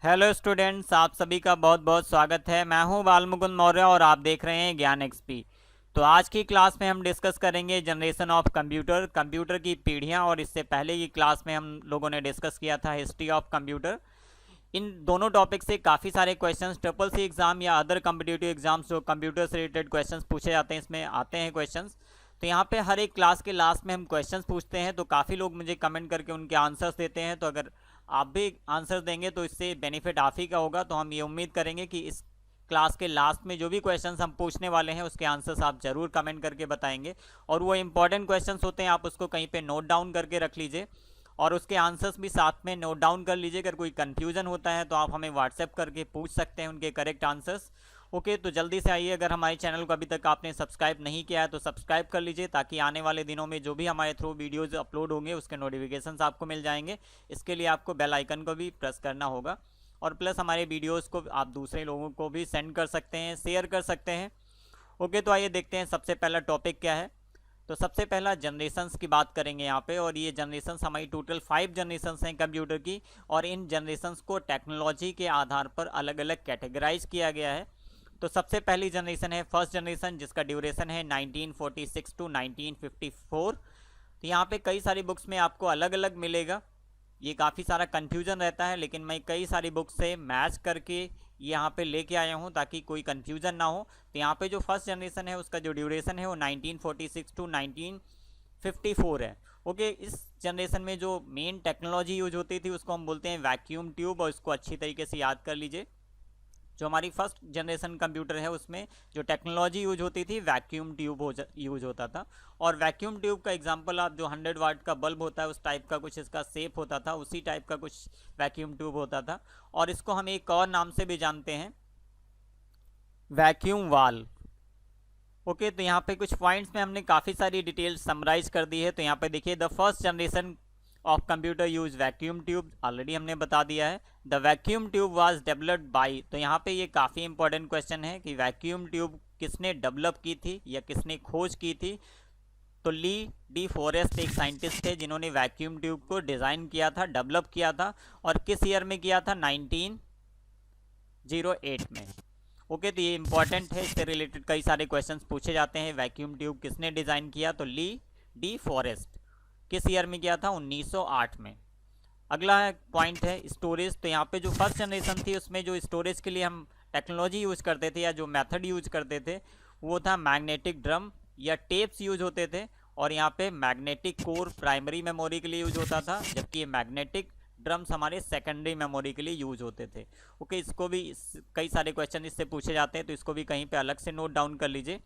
Hello students, आप सभी का बहुत बहुत स्वागत है। मैं हूं बालमुकुंद मौर्य और आप देख रहे हैं ज्ञान एक्सपी। तो आज की क्लास में हम डिस्कस करेंगे जनरेशन ऑफ कंप्यूटर की पीढ़ियां। और इससे पहले की क्लास में हम लोगों ने डिस्कस किया था हिस्ट्री ऑफ कंप्यूटर। इन दोनों टॉपिक से काफ़ी सारे क्वेश्चंस ट्रिपल सी एग्जाम या अदर कम्पिटिटिव एग्जाम्स जो कंप्यूटर से रिलेटेड क्वेश्चंस पूछे जाते हैं इसमें आते हैं क्वेश्चंस। तो यहाँ पे हर एक क्लास के लास्ट में हम क्वेश्चंस पूछते हैं, तो काफ़ी लोग मुझे कमेंट करके उनके आंसर्स देते हैं। तो अगर आप भी आंसर देंगे तो इससे बेनिफिट आप ही का होगा। तो हम ये उम्मीद करेंगे कि इस क्लास के लास्ट में जो भी क्वेश्चंस हम पूछने वाले हैं उसके आंसर्स आप जरूर कमेंट करके बताएंगे। और वो इंपॉर्टेंट क्वेश्चंस होते हैं, आप उसको कहीं पे नोट डाउन करके रख लीजिए और उसके आंसर्स भी साथ में नोट डाउन कर लीजिए। अगर कोई कन्फ्यूजन होता है तो आप हमें व्हाट्सएप करके पूछ सकते हैं उनके करेक्ट आंसर्स। ओके, तो जल्दी से आइए। अगर हमारे चैनल को अभी तक आपने सब्सक्राइब नहीं किया है तो सब्सक्राइब कर लीजिए, ताकि आने वाले दिनों में जो भी हमारे थ्रू वीडियोज़ अपलोड होंगे उसके नोटिफिकेशंस आपको मिल जाएंगे। इसके लिए आपको बेल आइकन को भी प्रेस करना होगा और प्लस हमारे वीडियोज़ को आप दूसरे लोगों को भी सेंड कर सकते हैं, शेयर कर सकते हैं। ओके, तो आइए देखते हैं सबसे पहला टॉपिक क्या है। तो सबसे पहला जनरेशन्स की बात करेंगे यहाँ पे। और ये जनरेशन्स हमारी टोटल 5 जनरेशन्स हैं कंप्यूटर की। और इन जनरेशन्स को टेक्नोलॉजी के आधार पर अलग अलग कैटेगराइज किया गया है। तो सबसे पहली जनरेशन है फर्स्ट जनरेशन, जिसका ड्यूरेशन है 1946 टू 1954। तो यहाँ पे कई सारी बुक्स में आपको अलग अलग मिलेगा, ये काफ़ी सारा कन्फ्यूजन रहता है, लेकिन मैं कई सारी बुक्स से मैच करके यहाँ पे लेके आया हूँ ताकि कोई कन्फ्यूजन ना हो। तो यहाँ पे जो फर्स्ट जनरेशन है उसका जो ड्यूरेशन है वो 1946 टू 1954 है। ओके, इस जनरेशन में जो मेन टेक्नोलॉजी यूज होती थी उसको हम बोलते हैं वैक्यूम ट्यूब, और इसको अच्छी तरीके से याद कर लीजिए। जो हमारी फर्स्ट जनरेशन कंप्यूटर है उसमें जो टेक्नोलॉजी यूज होती थी वैक्यूम ट्यूब यूज होता था। और वैक्यूम ट्यूब का एग्जांपल आप जो 100 वाट का बल्ब होता है उस टाइप का कुछ इसका शेप होता था, उसी टाइप का कुछ वैक्यूम ट्यूब होता था। और इसको हम एक और नाम से भी जानते हैं, वैक्यूम वाल। ओके, तो यहाँ पे कुछ पॉइंट्स में हमने काफ़ी सारी डिटेल्स समराइज कर दी है। तो यहाँ पे देखिए, the first generation of computer use vacuum tube, already हमने बता दिया है। The vacuum tube was developed by, तो यहाँ पे ये काफ़ी इंपॉर्टेंट क्वेश्चन है कि वैक्यूम ट्यूब किसने डेवलप की थी या किसने खोज की थी। तो ली डी फॉरेस्ट एक साइंटिस्ट थे जिन्होंने वैक्यूम ट्यूब को डिज़ाइन किया था, डेवलप किया था। और किस ईयर में किया था? 1908 में। ओके, तो ये इंपॉर्टेंट है, इससे रिलेटेड कई सारे क्वेश्चंस पूछे जाते हैं। वैक्यूम ट्यूब किसने डिज़ाइन किया? तो ली डी फॉरेस्ट। किस ईयर में किया था? 1908 में। अगला पॉइंट है स्टोरेज। तो यहाँ पे जो फर्स्ट जनरेशन थी उसमें जो स्टोरेज के लिए हम टेक्नोलॉजी यूज करते थे या जो मेथड यूज करते थे वो था मैग्नेटिक ड्रम या टेप्स यूज होते थे। और यहाँ पे मैग्नेटिक कोर प्राइमरी मेमोरी के लिए यूज होता था, जबकि ये मैग्नेटिक ड्रम्स हमारे सेकेंडरी मेमोरी के लिए यूज होते थे। ओके, इसको भी कई सारे क्वेश्चन इससे पूछे जाते हैं, तो इसको भी कहीं पे अलग से नोट डाउन कर लीजिए।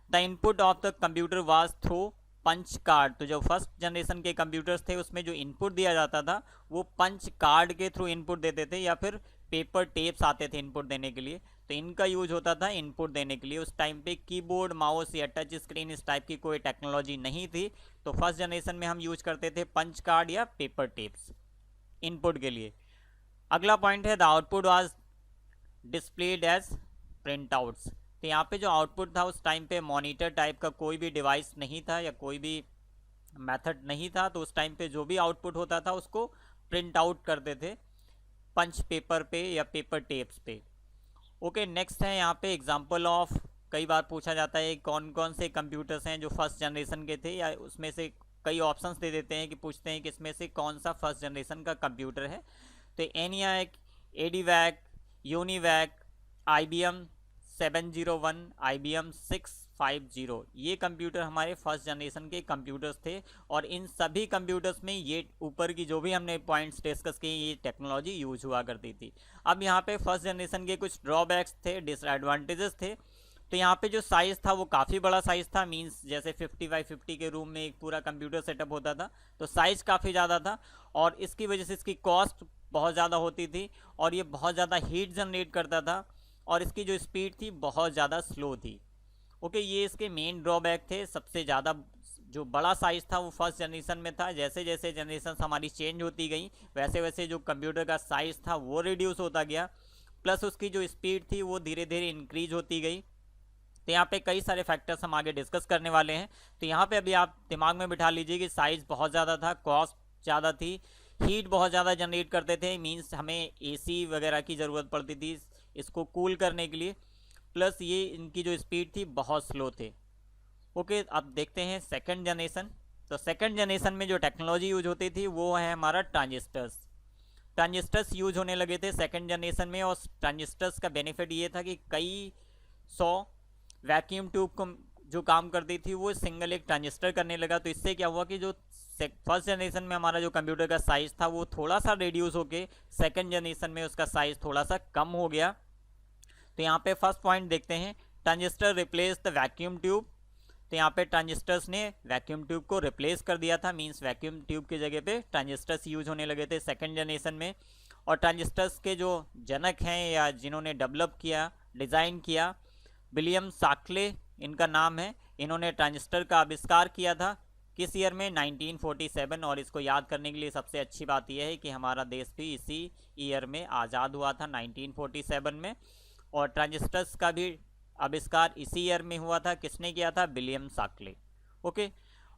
The input of the computer was through punch card. तो जो फर्स्ट जनरेशन के कंप्यूटर्स थे उसमें जो इनपुट दिया जाता था वो पंच कार्ड के थ्रू इनपुट देते थे, या फिर पेपर टेप्स आते थे इनपुट देने के लिए। तो इनका यूज होता था इनपुट देने के लिए। उस टाइम पे कीबोर्ड, माउस या टच स्क्रीन इस टाइप की कोई टेक्नोलॉजी नहीं थी। तो फर्स्ट जनरेशन में हम यूज करते थे पंच कार्ड या पेपर टेप्स इनपुट के लिए। अगला पॉइंट है the output was displayed as print outs. तो यहाँ पे जो आउटपुट था उस टाइम पे मॉनिटर टाइप का कोई भी डिवाइस नहीं था या कोई भी मेथड नहीं था। तो उस टाइम पे जो भी आउटपुट होता था उसको प्रिंट आउट करते थे पंच पेपर पे या पेपर टेप्स पे। ओके, नेक्स्ट है यहाँ पे एग्जांपल ऑफ। कई बार पूछा जाता है कौन कौन से कंप्यूटर्स हैं जो फर्स्ट जनरेशन के थे, या उसमें से कई ऑप्शंस दे देते हैं कि पूछते हैं कि इसमें से कौन सा फर्स्ट जनरेशन का कंप्यूटर है। तो एनियाक, एडीवैक, यूनिवैक, IBM 701, IBM 650, ये कंप्यूटर हमारे फर्स्ट जनरेशन के कंप्यूटर्स थे। और इन सभी कंप्यूटर्स में ये ऊपर की जो भी हमने पॉइंट्स डिस्कस किए ये टेक्नोलॉजी यूज हुआ करती थी। अब यहाँ पे फर्स्ट जनरेशन के कुछ ड्रॉबैक्स थे, डिसएडवांटेजेस थे। तो यहाँ पे जो साइज़ था वो काफ़ी बड़ा साइज़ था, मींस जैसे 50x50 के रूम में एक पूरा कंप्यूटर सेटअप होता था, तो साइज़ काफ़ी ज़्यादा था। और इसकी वजह से इसकी कॉस्ट बहुत ज़्यादा होती थी और ये बहुत ज़्यादा हीट जनरेट करता था। और इसकी जो स्पीड थी बहुत ज़्यादा स्लो थी। ओके, ये इसके मेन ड्रॉबैक थे। सबसे ज़्यादा जो बड़ा साइज़ था वो फर्स्ट जनरेशन में था। जैसे जैसे जनरेशन हमारी चेंज होती गई वैसे वैसे जो कंप्यूटर का साइज़ था वो रिड्यूस होता गया, प्लस उसकी जो स्पीड थी वो धीरे धीरे इंक्रीज होती गई। तो यहाँ पे कई सारे फैक्टर्स हम आगे डिस्कस करने वाले हैं। तो यहाँ पे अभी आप दिमाग में बिठा लीजिए कि साइज़ बहुत ज़्यादा था, कॉस्ट ज़्यादा थी, हीट बहुत ज़्यादा जनरेट करते थे, मींस हमें एसी वगैरह की ज़रूरत पड़ती थी इसको कूल करने के लिए, प्लस ये इनकी जो स्पीड थी बहुत स्लो थे। ओके, अब देखते हैं सेकंड जनरेशन। तो सेकंड जनरेशन में जो टेक्नोलॉजी यूज होती थी वो है हमारा ट्रांजिस्टर्स। ट्रांजिस्टर्स यूज होने लगे थे सेकंड जनरेशन में, और ट्रांजिस्टर्स का बेनिफिट ये था कि कई सौ वैक्यूम ट्यूब को जो काम करती थी वो सिंगल एक ट्रांजिस्टर करने लगा। तो इससे क्या हुआ कि जो फर्स्ट जनरेशन में हमारा जो कंप्यूटर का साइज था वो थोड़ा सा रिड्यूस होके सेकंड जनरेशन में उसका साइज थोड़ा सा कम हो गया। तो यहाँ पे फर्स्ट पॉइंट देखते हैं, transistor replace the vacuum tube. तो यहाँ पे ट्रांजिस्टर्स ने वैक्यूम ट्यूब को रिप्लेस कर दिया था, मींस वैक्यूम ट्यूब की जगह पे ट्रांजिस्टर्स यूज होने लगे थे सेकंड जनरेशन में। और ट्रांजिस्टर्स के जो जनक हैं या जिन्होंने डेवलप किया, डिज़ाइन किया, विलियम साकले इनका नाम है। इन्होंने ट्रांजिस्टर का आविष्कार किया था किस ईयर में? 1947। और इसको याद करने के लिए सबसे अच्छी बात यह है कि हमारा देश भी इसी ईयर में आज़ाद हुआ था, 1947 में। और ट्रांजिस्टर्स का भी आविष्कार इसी ईयर में हुआ था। किसने किया था? विलियम साकले। ओके,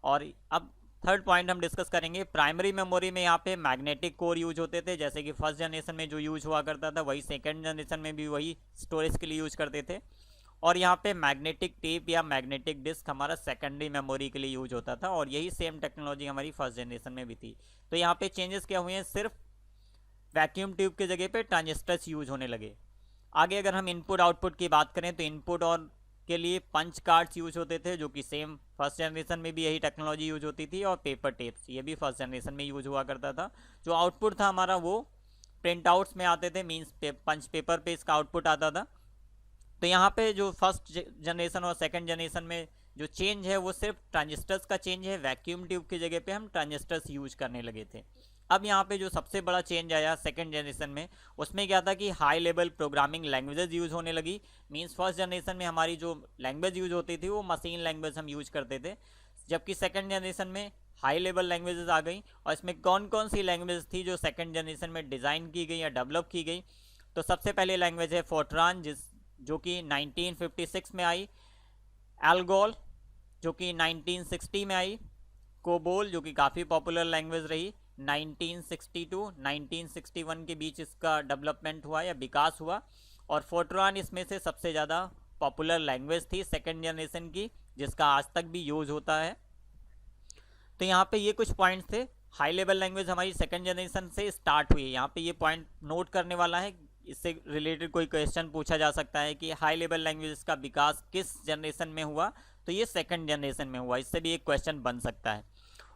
और अब थर्ड पॉइंट हम डिस्कस करेंगे। प्राइमरी मेमोरी में यहाँ पे मैग्नेटिक कोर यूज होते थे, जैसे कि फर्स्ट जनरेशन में जो यूज हुआ करता था वही सेकेंड जनरेशन में भी वही स्टोरेज के लिए यूज करते थे। और यहाँ पे मैग्नेटिक टेप या मैग्नेटिक डिस्क हमारा सेकेंडरी मेमोरी के लिए यूज होता था, और यही सेम टेक्नोलॉजी हमारी फर्स्ट जनरेशन में भी थी। तो यहाँ पे चेंजेस क्या हुए हैं? सिर्फ वैक्यूम ट्यूब के जगह पे ट्रांजिस्टर्स यूज होने लगे। आगे अगर हम इनपुट आउटपुट की बात करें तो इनपुट और के लिए पंच कार्ड्स यूज होते थे, जो कि सेम फर्स्ट जनरेशन में भी यही टेक्नोलॉजी यूज होती थी। और पेपर टेप्स, ये भी फर्स्ट जनरेशन में यूज हुआ करता था। जो आउटपुट था हमारा वो प्रिंट आउट्स में आते थे, मीन्स पंच पेपर पे इसका आउटपुट आता था। तो यहाँ पे जो फर्स्ट जनरेशन और सेकंड जनरेशन में जो चेंज है वो सिर्फ ट्रांजिस्टर्स का चेंज है। वैक्यूम ट्यूब की जगह पे हम ट्रांजिस्टर्स यूज करने लगे थे। अब यहाँ पे जो सबसे बड़ा चेंज आया सेकंड जनरेशन में, उसमें क्या था कि high level programming languages use होने लगी। मींस फर्स्ट जनरेशन में हमारी जो लैंग्वेज यूज होती थी वो मशीन लैंग्वेज हम यूज करते थे, जबकि सेकंड जनरेशन में हाई लेवल लैंग्वेजेस आ गई। और इसमें कौन कौन सी लैंग्वेज थी जो सेकंड जनरेशन में डिज़ाइन की गई या डेवलप की गई? तो सबसे पहले लैंग्वेज है फोर्ट्रान, जो कि 1956 में आई। एल्गोल जो कि 1960 में आई। कोबोल जो कि काफ़ी पॉपुलर लैंग्वेज रही, 1962-1961 के बीच इसका डेवलपमेंट हुआ या विकास हुआ। और फोर्ट्रान इसमें से सबसे ज़्यादा पॉपुलर लैंग्वेज थी सेकेंड जनरेशन की, जिसका आज तक भी यूज होता है। तो यहाँ पे ये कुछ पॉइंट्स थे। हाई लेवल लैंग्वेज हमारी सेकेंड जनरेशन से स्टार्ट हुई है। यहाँ पे ये पॉइंट नोट करने वाला है, इससे रिलेटेड कोई क्वेश्चन पूछा जा सकता है कि हाई लेवल लैंग्वेज का विकास किस जनरेशन में हुआ? तो ये सेकंड जनरेशन में हुआ। इससे भी एक क्वेश्चन बन सकता है।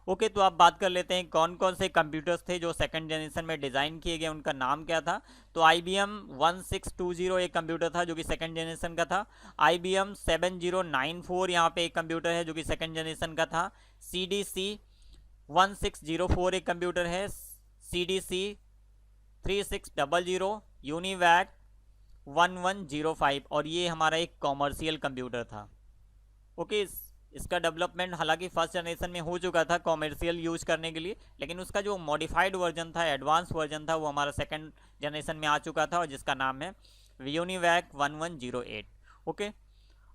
ओके, तो आप बात कर लेते हैं कौन कौन से कंप्यूटर्स थे जो सेकंड जनरेशन में डिज़ाइन किए गए, उनका नाम क्या था। तो IBM 1620 एक कंप्यूटर था जो कि सेकंड जनरेशन का था। IBM 7094 यहाँ पे एक कंप्यूटर है जो कि सेकंड जनरेशन का था। CDC 1604 एक कंप्यूटर है। CDC 3600, यूनिवैक 1105, और ये हमारा एक कॉमर्शियल कंप्यूटर था। ओके, इसका डेवलपमेंट हालांकि फर्स्ट जनरेशन में हो चुका था कॉमर्शियल यूज करने के लिए, लेकिन उसका जो मॉडिफाइड वर्जन था, एडवांस वर्जन था, वो हमारा सेकंड जनरेशन में आ चुका था, और जिसका नाम है यूनिवैक 1108। ओके,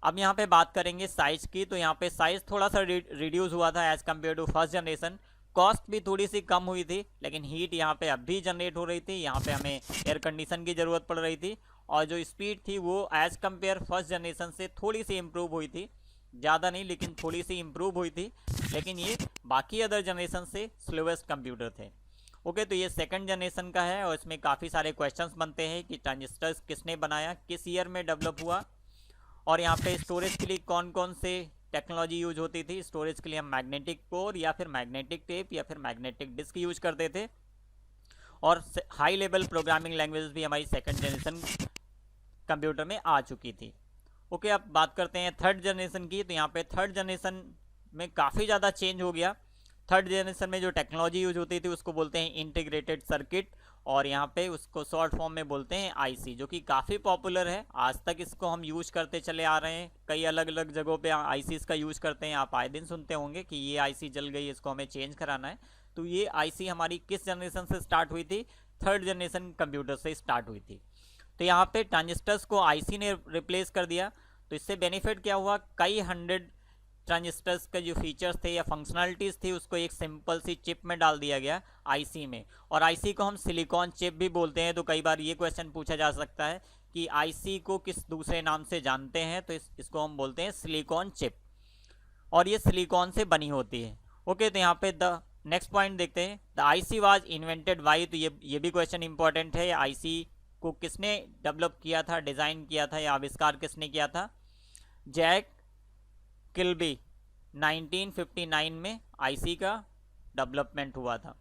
अब यहाँ पे बात करेंगे साइज की। तो यहाँ पे साइज थोड़ा सा रिड्यूस हुआ था as compare to first generation. Cost भी थोड़ी सी कम हुई थी, लेकिन हीट यहाँ पे अब भी जनरेट हो रही थी। यहाँ पे हमें एयर कंडीशन की ज़रूरत पड़ रही थी, और जो स्पीड थी वो एज कम्पेयर फर्स्ट जनरेशन से थोड़ी सी इम्प्रूव हुई थी, ज़्यादा नहीं लेकिन थोड़ी सी इम्प्रूव हुई थी। लेकिन ये बाकी अदर जनरेशन से स्लोवेस्ट कंप्यूटर थे। ओके, तो ये सेकंड जनरेशन का है, और इसमें काफ़ी सारे क्वेश्चंस बनते हैं कि ट्रांजिस्टर्स किसने बनाया, किस ईयर में डेवलप हुआ, और यहाँ पे स्टोरेज के लिए कौन कौन से टेक्नोलॉजी यूज होती थी। स्टोरेज के लिए हम मैग्नेटिक कोर या फिर मैग्नेटिक टेप या फिर मैग्नेटिक डिस्क यूज करते थे। और हाई लेवल प्रोग्रामिंग लैंग्वेज भी हमारी सेकंड जनरेशन कंप्यूटर में आ चुकी थी। ओके, अब बात करते हैं थर्ड जनरेशन की। तो यहाँ पे थर्ड जनरेशन में काफ़ी ज़्यादा चेंज हो गया। थर्ड जनरेशन में जो टेक्नोलॉजी यूज होती थी उसको बोलते हैं इंटीग्रेटेड सर्किट, और यहाँ पे उसको शॉर्ट फॉर्म में बोलते हैं IC, जो कि काफ़ी पॉपुलर है। आज तक इसको हम यूज करते चले आ रहे हैं, कई अलग अलग जगहों पे ICs का यूज करते हैं। आप आए दिन सुनते होंगे कि ये IC जल गई, इसको हमें चेंज कराना है। तो ये IC हमारी किस जनरेशन से स्टार्ट हुई थी? थर्ड जनरेशन कंप्यूटर से स्टार्ट हुई थी। तो यहाँ पे ट्रांजिस्टर्स को IC ने रिप्लेस कर दिया। तो इससे बेनिफिट क्या हुआ? कई हंड्रेड ट्रांजिस्टर्स के जो फीचर्स थे या फंक्शनलिटीज़ थी उसको एक सिंपल सी चिप में डाल दिया गया आईसी में, और आईसी को हम सिलिकॉन चिप भी बोलते हैं। तो कई बार ये क्वेश्चन पूछा जा सकता है कि आईसी को किस दूसरे नाम से जानते हैं, तो इसको हम बोलते हैं सिलिकॉन चिप, और ये सिलिकॉन से बनी होती है। ओके, तो यहाँ पे द नेक्स्ट पॉइंट देखते हैं, the IC was invented by, तो ये भी क्वेश्चन इंपॉर्टेंट है, आईसी को किसने डेवलप किया था, डिज़ाइन किया था या आविष्कार किसने किया था? Jack Kilby. 1959 में आईसी का डेवलपमेंट हुआ था।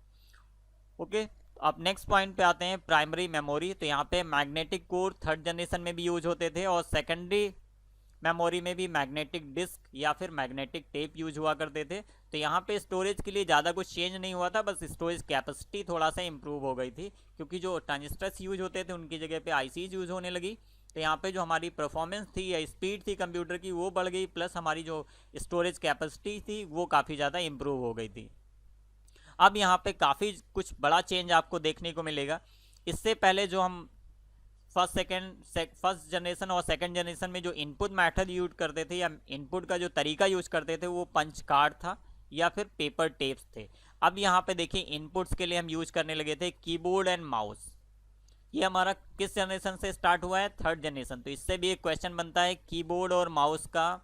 ओके, अब नेक्स्ट पॉइंट पे आते हैं, प्राइमरी मेमोरी। तो यहाँ पे मैग्नेटिक कोर थर्ड जनरेशन में भी यूज होते थे, और सेकेंडरी मेमोरी में भी मैग्नेटिक डिस्क या फिर मैग्नेटिक टेप यूज हुआ करते थे। तो यहाँ पे स्टोरेज के लिए ज़्यादा कुछ चेंज नहीं हुआ था, बस स्टोरेज कैपेसिटी थोड़ा सा इंप्रूव हो गई थी, क्योंकि जो ट्रांजिस्टर्स यूज होते थे उनकी जगह पे आईसीज यूज होने लगी। तो यहाँ पे जो हमारी परफॉर्मेंस थी या स्पीड थी कंप्यूटर की वो बढ़ गई, प्लस हमारी जो स्टोरेज कैपेसिटी थी वो काफ़ी ज़्यादा इंप्रूव हो गई थी। अब यहाँ पे काफ़ी कुछ बड़ा चेंज आपको देखने को मिलेगा। इससे पहले जो हम फर्स्ट जनरेशन और सेकंड जनरेशन में जो इनपुट मेथड यूज करते थे या इनपुट का जो तरीका यूज करते थे वो पंच कार्ड था या फिर पेपर टेप्स थे। अब यहाँ पे देखिए इनपुट्स के लिए हम यूज करने लगे थे कीबोर्ड एंड माउस। ये हमारा किस जनरेशन से स्टार्ट हुआ है? Third generation. तो इससे भी एक क्वेश्चन बनता है, कीबोर्ड और माउस का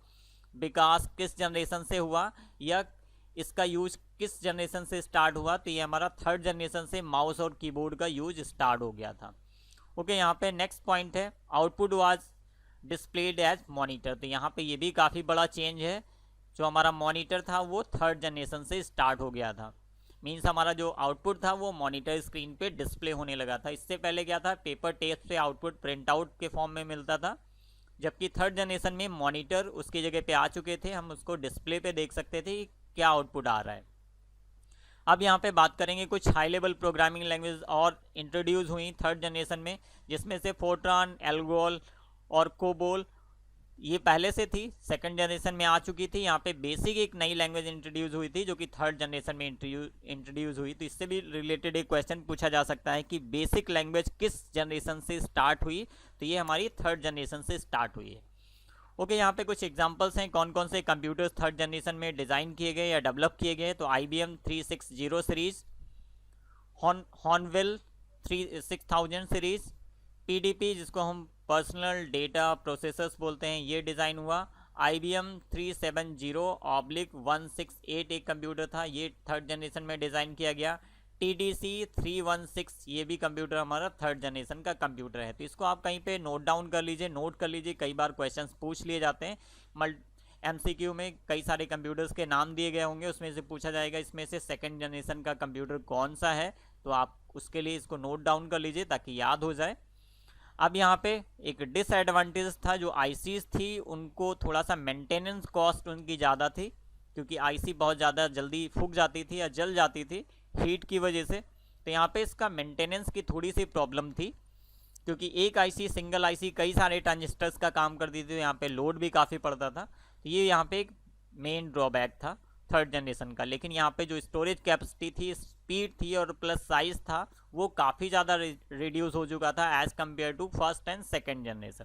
विकास किस जनरेशन से हुआ या इसका यूज किस जनरेशन से स्टार्ट हुआ? तो ये हमारा थर्ड जनरेशन से माउस और कीबोर्ड का यूज स्टार्ट हो गया था। ओके, यहाँ पे नेक्स्ट पॉइंट है, output was displayed as monitor. तो यहाँ पे ये भी काफ़ी बड़ा चेंज है, जो हमारा मॉनिटर था वो थर्ड जनरेशन से स्टार्ट हो गया था। मीन्स हमारा जो आउटपुट था वो मॉनिटर स्क्रीन पे डिस्प्ले होने लगा था। इससे पहले क्या था, पेपर टेप से आउटपुट प्रिंट आउट के फॉर्म में मिलता था, जबकि थर्ड जनरेशन में मॉनिटर उसकी जगह पे आ चुके थे, हम उसको डिस्प्ले पे देख सकते थे कि क्या आउटपुट आ रहा है। अब यहाँ पे बात करेंगे कुछ हाई लेवल प्रोग्रामिंग लैंग्वेज और इंट्रोड्यूस हुई थर्ड जनरेशन में, जिसमें से फोर्ट्रान, एल्गोल और कोबोल ये पहले से थी, सेकंड जनरेशन में आ चुकी थी। यहाँ पे बेसिक एक नई लैंग्वेज इंट्रोड्यूस हुई थी जो कि थर्ड जनरेशन में इंट्रोड्यूस हुई। तो इससे भी रिलेटेड एक क्वेश्चन पूछा जा सकता है कि बेसिक लैंग्वेज किस जनरेशन से स्टार्ट हुई? तो ये हमारी थर्ड जनरेशन से स्टार्ट हुई है। ओके, यहाँ पे कुछ एग्जांपल्स हैं कौन कौन से कंप्यूटर्स थर्ड जनरेशन में डिज़ाइन किए गए या डेवलप किए गए। तो IBM 360 सीरीज, हॉर्नवेल 6000 सीरीज, PDP जिसको हम पर्सनल डेटा प्रोसेसर्स बोलते हैं, ये डिज़ाइन हुआ। IBM 370/168 एक कंप्यूटर था, ये थर्ड जनरेशन में डिज़ाइन किया गया। TDC 316 ये भी कंप्यूटर हमारा थर्ड जनरेशन का कंप्यूटर है। तो इसको आप कहीं पे नोट डाउन कर लीजिए, नोट कर लीजिए, कई बार क्वेश्चंस पूछ लिए जाते हैं। MCQ में कई सारे कंप्यूटर्स के नाम दिए गए होंगे, उसमें से पूछा जाएगा इसमें से सेकंड जनरेशन का कंप्यूटर कौन सा है, तो आप उसके लिए इसको नोट डाउन कर लीजिए ताकि याद हो जाए। अब यहाँ पे एक डिसएडवांटेज था, जो आईसीज थी उनको थोड़ा सा मेंटेनेंस कॉस्ट उनकी ज़्यादा थी, क्योंकि आईसी बहुत ज़्यादा जल्दी फूक जाती थी या जल जाती थी हीट की वजह से। तो यहाँ पे इसका मेंटेनेंस की थोड़ी सी प्रॉब्लम थी, क्योंकि एक आईसी सिंगल आईसी कई सारे ट्रांजिस्टर्स का काम करती थी, तो यहाँ पे लोड भी काफ़ी पड़ता था। तो ये यहाँ पे एक मेन ड्रॉबैक था थर्ड जनरेशन का। लेकिन यहाँ पे जो स्टोरेज कैपेसिटी थी, स्पीड थी और प्लस साइज था, वो काफ़ी ज़्यादा रिड्यूस हो चुका था as compare to first and second generation.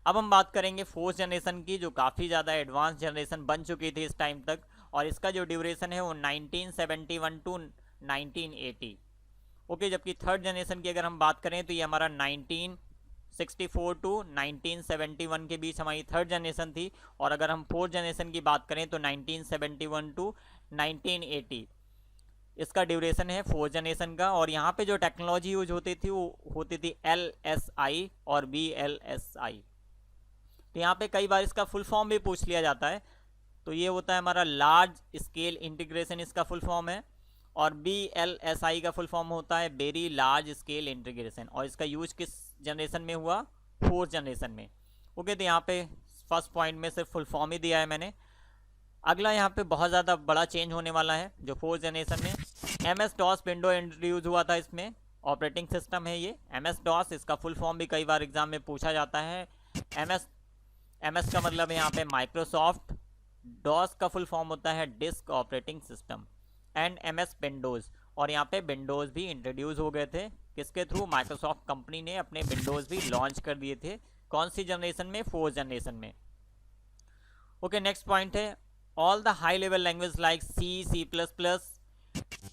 अब हम बात करेंगे फोर्थ जनरेशन की, जो काफ़ी ज़्यादा एडवांस जनरेशन बन चुकी थी इस टाइम तक, और इसका जो ड्यूरेशन है वो 1971 टू 1980। ओके, जबकि थर्ड जनरेशन की अगर हम बात करें तो ये हमारा 1964 टू 1971 के बीच हमारी थर्ड जनरेशन थी, और अगर हम फोर्थ जनरेशन की बात करें तो 1971 टू 1980 इसका ड्यूरेशन है फोर्थ जनरेशन का। और यहाँ पे जो टेक्नोलॉजी यूज होती थी वो होती थी LSI और VLSI। तो यहाँ पे कई बार इसका फुल फॉर्म भी पूछ लिया जाता है, तो ये होता है हमारा लार्ज स्केल इंटीग्रेशन, इसका फुल फॉर्म है, और VLSI का फुल फॉर्म होता है वेरी लार्ज स्केल इंटीग्रेशन, और इसका यूज किस जनरेशन में हुआ? फोर्थ जनरेशन में। ओके, तो यहाँ पे फर्स्ट पॉइंट में सिर्फ फुल फॉर्म ही दिया है मैंने। अगला यहाँ पे बहुत ज़्यादा बड़ा चेंज होने वाला है जो फोर्थ जनरेशन में, MS-DOS विंडो इंट्रोड्यूस हुआ था, इसमें ऑपरेटिंग सिस्टम है ये MS-DOS। इसका फुल फॉर्म भी कई बार एग्जाम में पूछा जाता है। MS का मतलब है यहाँ पे माइक्रोसॉफ्ट, DOS का फुल फॉर्म होता है disk operating system, and MS Windows. और यहाँ पे विंडोज़ भी इंट्रोड्यूस हो गए थे, किसके थ्रू? माइक्रोसॉफ्ट कंपनी ने अपने विंडोज़ भी लॉन्च कर दिए थे। कौन सी जनरेशन में? फोर्थ जनरेशन में। ओके, नेक्स्ट पॉइंट है all the high level language like C, C plus plus,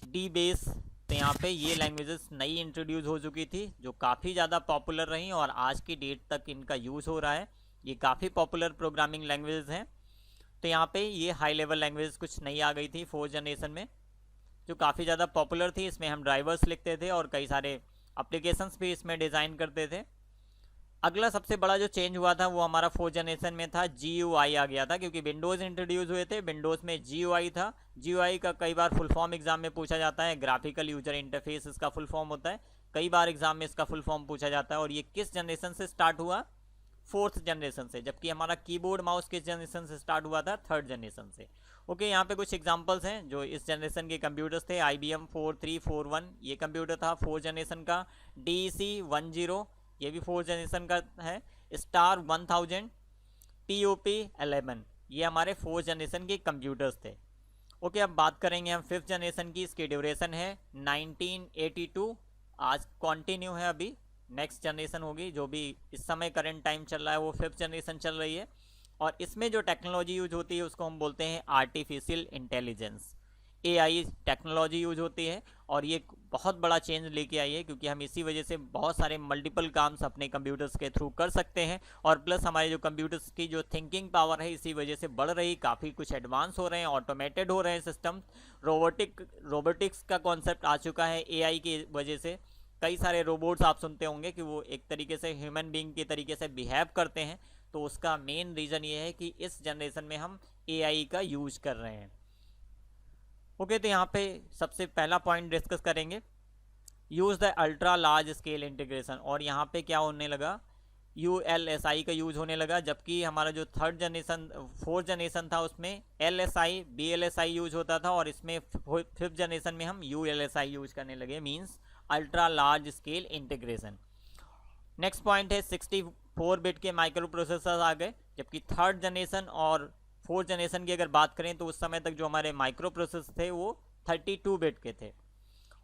D base. तो यहाँ पे ये लैंग्वेजेस नई इंट्रोड्यूस हो चुकी थी जो काफ़ी ज़्यादा पॉपुलर रही और आज की डेट तक इनका यूज़ हो रहा है। ये काफ़ी पॉपुलर प्रोग्रामिंग लैंग्वेजेस हैं। तो यहाँ पे ये हाई लेवल लैंग्वेज कुछ नई आ गई थी 4th जनरेशन में, जो काफ़ी ज़्यादा पॉपुलर थी। इसमें हम ड्राइवर्स लिखते थे और कई सारे एप्लीकेशंस भी इसमें डिज़ाइन करते थे। अगला सबसे बड़ा जो चेंज हुआ था वो हमारा 4th जनरेशन में था, GUI आ गया था, क्योंकि विंडोज़ इंट्रोड्यूस हुए थे। विंडोज़ में GUI था। GUI का कई बार फुल फॉर्म एग्जाम में पूछा जाता है, ग्राफिकल यूजर इंटरफेस इसका फुल फॉर्म होता है। कई बार एग्जाम में इसका फुल फॉर्म पूछा जाता है। और ये किस जनरेशन से स्टार्ट हुआ? 4th जनरेशन से। जबकि हमारा कीबोर्ड माउस किस जनरेशन से स्टार्ट हुआ था? 3rd जनरेशन से। ओके, यहाँ पे कुछ एग्जांपल्स हैं जो इस जनरेशन के कंप्यूटर्स थे। IBM 4341 ये कंप्यूटर था 4th जनरेशन का। DEC 10 ये भी 4th जनरेशन का है। स्टार 1000, TOP 11 ये हमारे 4th जनरेशन के कंप्यूटर्स थे। ओके, अब बात करेंगे हम 5th जनरेशन की। इसकी ड्यूरेशन है 1982, आज कंटिन्यू है। अभी नेक्स्ट जनरेशन होगी, जो भी इस समय करंट टाइम चल रहा है वो 5th जनरेशन चल रही है। और इसमें जो टेक्नोलॉजी यूज होती है उसको हम बोलते हैं artificial intelligence, AI technology use होती है। और ये बहुत बड़ा चेंज लेके आई है, क्योंकि हम इसी वजह से बहुत सारे मल्टीपल काम्स अपने कंप्यूटर्स के थ्रू कर सकते हैं। और प्लस हमारे जो कंप्यूटर्स की जो थिंकिंग पावर है इसी वजह से बढ़ रही, काफ़ी कुछ एडवांस हो रहे हैं, ऑटोमेटेड हो रहे हैं सिस्टम। रोबोटिक्स का कॉन्सेप्ट आ चुका है AI की वजह से। कई सारे रोबोट्स आप सुनते होंगे कि वो एक तरीके से ह्यूमन बीइंग के तरीके से बिहेव करते हैं। तो उसका मेन रीज़न ये है कि इस जनरेशन में हम AI का यूज कर रहे हैं। ओके, तो यहाँ पे सबसे पहला पॉइंट डिस्कस करेंगे, use the ultra large scale integration. और यहाँ पे क्या होने लगा? ULSI का यूज होने लगा। जबकि हमारा जो 4th जनरेशन था उसमें LSI BLSI यूज होता था, और इसमें 5th जनरेशन में हम ULSI यूज करने लगे, means ultra large scale integration. Next point है 64 बिट के माइक्रो प्रोसेसर आ गए। जबकि 3rd जनरेशन और 4th जनरेशन की अगर बात करें तो उस समय तक जो हमारे माइक्रो प्रोसेसर थे वो 32 बिट के थे।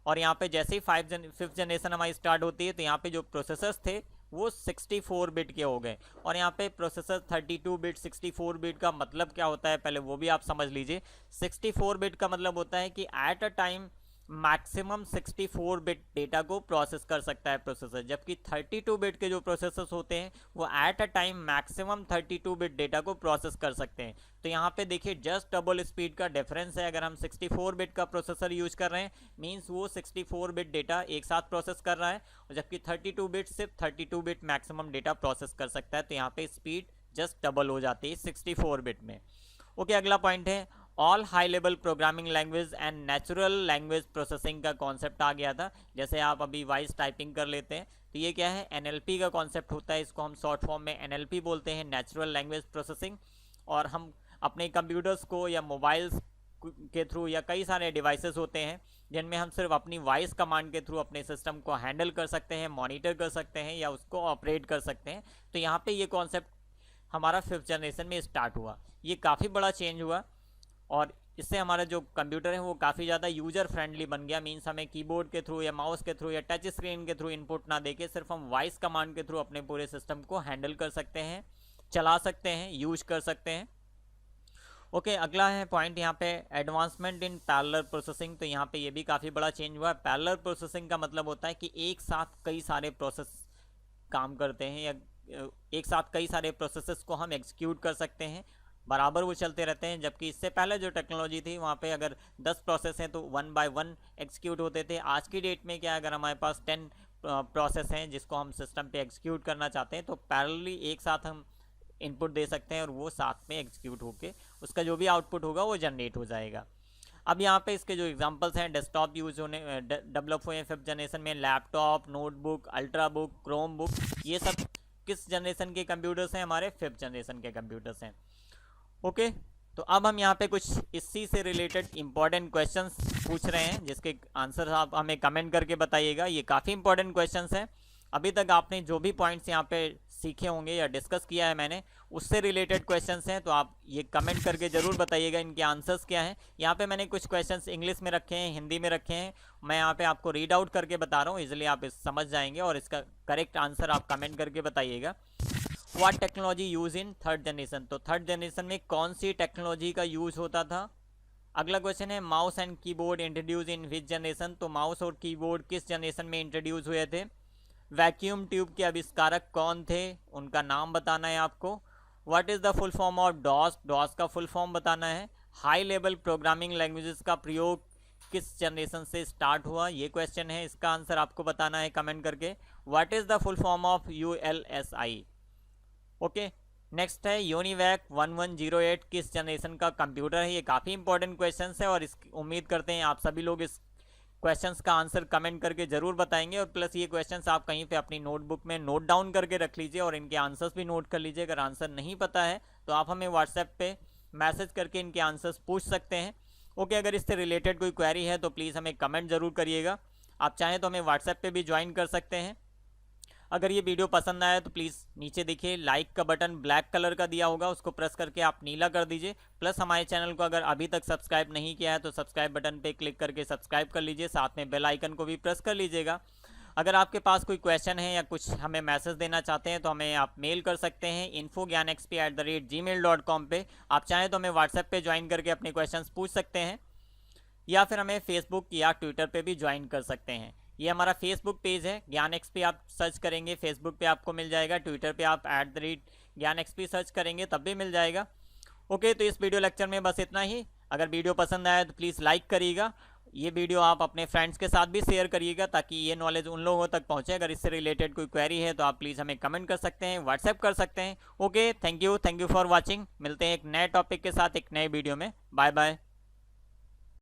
और यहाँ पे जैसे ही 5th जनरेशन हमारी स्टार्ट होती है तो यहाँ पे जो प्रोसेसर्स थे वो 64 बिट के हो गए। और यहाँ पे प्रोसेसर 32 बिट 64 बिट का मतलब क्या होता है पहले वो भी आप समझ लीजिए। 64 बिट का मतलब होता है कि at a time maximum 64 bit data को प्रोसेस कर सकता है प्रोसेसर। जबकि 32 बिट के जो प्रोसेसर्स होते हैं वो at a time maximum 32 bit data को प्रोसेस कर सकते हैं। तो यहाँ पे देखिए जस्ट डबल स्पीड का डिफरेंस है। अगर हम 64 बिट का प्रोसेसर यूज कर रहे हैं मीन्स वो 64 बिट डेटा एक साथ प्रोसेस कर रहा है, और जबकि 32 बिट सिर्फ 32 बिट मैक्सिमम डेटा प्रोसेस कर सकता है। तो यहाँ पे स्पीड जस्ट डबल हो जाती है 64 बिट में। ओके, अगला पॉइंट है all high level programming language and natural language processing का कॉन्सेप्ट आ गया था। जैसे आप अभी वॉइस टाइपिंग कर लेते हैं तो ये क्या है? NLP का कॉन्सेप्ट होता है। इसको हम शॉर्ट फॉर्म में NLP बोलते हैं, नेचुरल लैंग्वेज प्रोसेसिंग। और हम अपने कंप्यूटर्स को या मोबाइल्स के थ्रू या कई सारे डिवाइसेस होते हैं जिनमें हम सिर्फ अपनी वॉइस कमांड के थ्रू अपने सिस्टम को हैंडल कर सकते हैं, मॉनिटर कर सकते हैं या उसको ऑपरेट कर सकते हैं। तो यहाँ पे ये कॉन्सेप्ट हमारा 5th जनरेशन में स्टार्ट हुआ। ये काफ़ी बड़ा चेंज हुआ और इससे हमारा जो कंप्यूटर है वो काफ़ी ज़्यादा यूज़र फ्रेंडली बन गया। मीन्स हमें कीबोर्ड के थ्रू या माउस के थ्रू या टच स्क्रीन के थ्रू इनपुट ना देके सिर्फ हम वॉइस कमांड के थ्रू अपने पूरे सिस्टम को हैंडल कर सकते हैं, चला सकते हैं, यूज कर सकते हैं। ओके, अगला है पॉइंट यहाँ पे एडवांसमेंट इन पैरेलल प्रोसेसिंग। तो यहाँ पे ये भी काफ़ी बड़ा चेंज हुआ है। पैरेलल प्रोसेसिंग का मतलब होता है कि एक साथ कई सारे प्रोसेस काम करते हैं या एक साथ कई सारे प्रोसेसेस को हम एग्जीक्यूट कर सकते हैं, बराबर वो चलते रहते हैं। जबकि इससे पहले जो टेक्नोलॉजी थी वहाँ पे अगर 10 प्रोसेस हैं तो 1 बाय 1 एग्जीक्यूट होते थे। आज की डेट में क्या अगर हमारे पास 10 प्रोसेस हैं जिसको हम सिस्टम पे एग्जीक्यूट करना चाहते हैं तो पैरेलली एक साथ हम इनपुट दे सकते हैं और वो साथ में एग्जीक्यूट होके उसका जो भी आउटपुट होगा वो जनरेट हो जाएगा। अब यहाँ पे इसके जो एग्जांपल्स हैं डेस्कटॉप यूज होने डेवलप हुए हैं 5th जनरेशन में, laptop, notebook, ultra book, Chrome book, ये सब किस जनरेशन के कंप्यूटर्स हैं? हमारे 5th जनरेशन के कंप्यूटर्स हैं। ओके, तो अब हम यहाँ पे कुछ इसी से रिलेटेड इंपॉर्टेंट क्वेश्चंस पूछ रहे हैं जिसके आंसर आप हमें कमेंट करके बताइएगा। ये काफ़ी इंपॉर्टेंट क्वेश्चंस हैं। अभी तक आपने जो भी पॉइंट्स यहाँ पे सीखे होंगे या डिस्कस किया है मैंने उससे रिलेटेड क्वेश्चंस हैं, तो आप ये कमेंट करके ज़रूर बताइएगा इनके आंसर्स क्या हैं। यहाँ पे मैंने कुछ क्वेश्चंस इंग्लिश में रखे हैं, हिंदी में रखे हैं। मैं यहाँ पे आपको रीड आउट करके बता रहा हूँ, इजीली आप समझ जाएंगे और इसका करेक्ट आंसर आप कमेंट करके बताइएगा। What technology use in third generation, तो थर्ड जनरेशन में कौन सी टेक्नोलॉजी का यूज होता था। अगला क्वेश्चन है mouse and keyboard introduce in which generation, तो माउस और कीबोर्ड किस जनरेशन में इंट्रोड्यूस हुए थे। वैक्यूम ट्यूब के आविष्कारक कौन थे, उनका नाम बताना है आपको। What is the full form of DOS, DOS का फुल फॉर्म बताना है। हाई लेवल प्रोग्रामिंग लैंग्वेजेस का प्रयोग किस जनरेशन से स्टार्ट हुआ, ये क्वेश्चन है, इसका आंसर आपको बताना है कमेंट करके। What is the full form of ULSI। Okay, next है यूनिवैक 1108 किस जनरेशन का कंप्यूटर है। ये काफ़ी इंपॉर्टेंट क्वेश्चन है और इस उम्मीद करते हैं आप सभी लोग इस क्वेश्चंस का आंसर कमेंट करके ज़रूर बताएंगे। और प्लस ये क्वेश्चंस आप कहीं पे अपनी नोटबुक में नोट डाउन करके रख लीजिए और इनके आंसर्स भी नोट कर लीजिए। अगर आंसर नहीं पता है तो आप हमें व्हाट्सएप पे मैसेज करके इनके आंसर्स पूछ सकते हैं। ओके, अगर इससे रिलेटेड कोई क्वेरी है तो प्लीज़ हमें कमेंट ज़रूर करिएगा। आप चाहें तो हमें व्हाट्सएप पे भी ज्वाइन कर सकते हैं। अगर ये वीडियो पसंद आया तो प्लीज़ नीचे देखिए लाइक का बटन ब्लैक कलर का दिया होगा, उसको प्रेस करके आप नीला कर दीजिए। प्लस हमारे चैनल को अगर अभी तक सब्सक्राइब नहीं किया है तो सब्सक्राइब बटन पे क्लिक करके सब्सक्राइब कर लीजिए, साथ में बेल आइकन को भी प्रेस कर लीजिएगा। अगर आपके पास कोई क्वेश्चन है या कुछ हमें मैसेज देना चाहते हैं तो हमें आप मेल कर सकते हैं info.gyanxp@gmail.com पे। आप चाहें तो हमें व्हाट्सएप पे ज्वाइन करके अपने क्वेश्चन पूछ सकते हैं या फिर हमें फेसबुक या ट्विटर पे भी ज्वाइन कर सकते हैं। ये हमारा फेसबुक पेज है ज्ञान एक्सपी, आप सर्च करेंगे फेसबुक पे आपको मिल जाएगा। ट्विटर पे आप @ज्ञान एक्सपी सर्च करेंगे तब भी मिल जाएगा। ओके, तो इस वीडियो लेक्चर में बस इतना ही। अगर वीडियो पसंद आया तो प्लीज़ लाइक करिएगा। ये वीडियो आप अपने फ्रेंड्स के साथ भी शेयर करिएगा ताकि ये नॉलेज उन लोगों तक पहुँचे। अगर इससे रिलेटेड कोई क्वेरी है तो आप प्लीज़ हमें कमेंट कर सकते हैं, व्हाट्सएप कर सकते हैं। Okay, thank you for watching. मिलते हैं एक नए टॉपिक के साथ एक नए वीडियो में। Bye bye.